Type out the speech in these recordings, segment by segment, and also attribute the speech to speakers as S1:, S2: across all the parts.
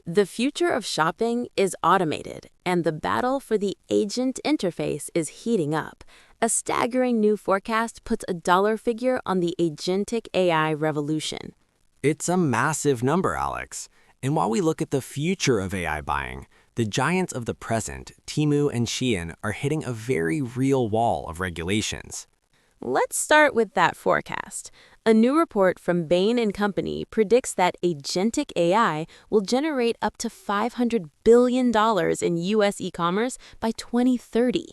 S1: The future of shopping is automated, and the battle for the agent interface is heating up. A staggering new forecast puts a dollar figure on the agentic AI revolution.
S2: It's a massive number, Alex. And while we look at the future of AI buying, the giants of the present, Temu and Shein, are hitting a very real wall of regulations.
S1: Let's start with that forecast. A new report from Bain & Company predicts that agentic AI will generate up to $500 billion in U.S. e-commerce by 2030.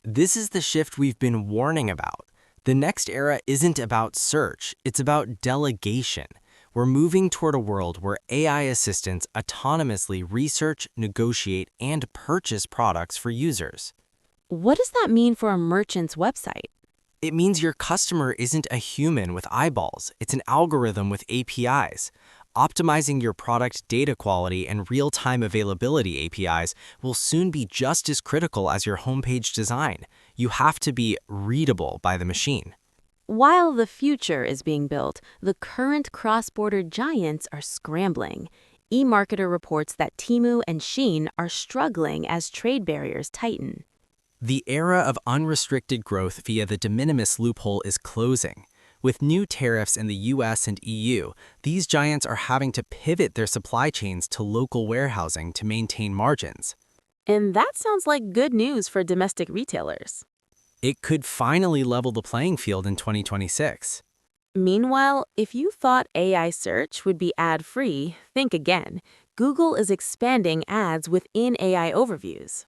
S2: This is the shift we've been warning about. The next era isn't about search, it's about delegation. We're moving toward a world where AI assistants autonomously research, negotiate, and purchase products for users.
S1: What does that mean for a merchant's website?
S2: It means your customer isn't a human with eyeballs, it's an algorithm with APIs. Optimizing your product data quality and real-time availability APIs will soon be just as critical as your homepage design. You have to be readable by the machine.
S1: While the future is being built, the current cross-border giants are scrambling. eMarketer reports that Temu and Shein are struggling as trade barriers tighten.
S2: The era of unrestricted growth via the de minimis loophole is closing. With new tariffs in the US and EU, these giants are having to pivot their supply chains to local warehousing to maintain margins.
S1: And that sounds like good news for domestic retailers.
S2: It could finally level the playing field in 2026.
S1: Meanwhile, if you thought AI search would be ad-free, think again. Google is expanding ads within AI overviews.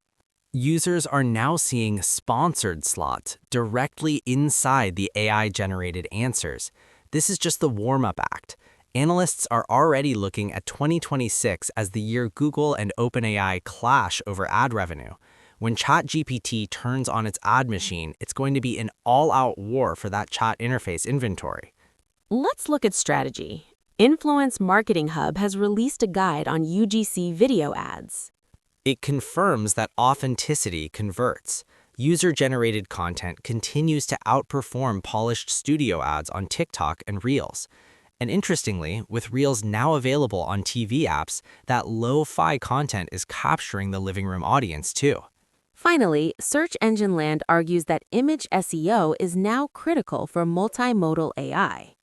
S2: Users are now seeing sponsored slots directly inside the AI-generated answers. This is just the warm-up act. Analysts are already looking at 2026 as the year Google and OpenAI clash over ad revenue. When ChatGPT turns on its ad machine, it's going to be an all-out war for that chat interface inventory.
S1: Let's look at strategy. Influence Marketing Hub has released a guide on UGC video ads.
S2: It confirms that authenticity converts. User-generated content continues to outperform polished studio ads on TikTok and Reels. And interestingly, with Reels now available on TV apps, that lo-fi content is capturing the living room audience too.
S1: Finally, Search Engine Land argues that image SEO is now critical for multimodal AI.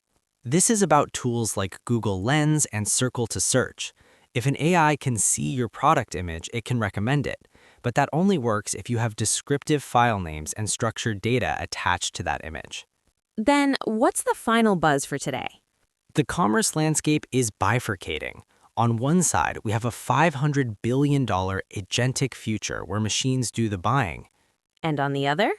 S2: This is about tools like Google Lens and Circle to Search. If an AI can see your product image, it can recommend it. But that only works if you have descriptive file names and structured data attached to that image.
S1: Then, what's the final buzz for today?
S2: The commerce landscape is bifurcating. On one side, we have a $500 billion agentic future where machines do the buying.
S1: And on the other?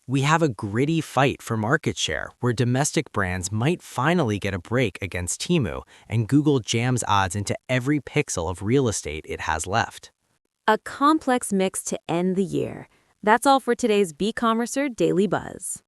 S2: We have a gritty fight for market share where domestic brands might finally get a break against Temu and Google jams ads into every pixel of real estate it has left.
S1: A complex mix to end the year. That's all for today's Beecommercer Daily Buzz.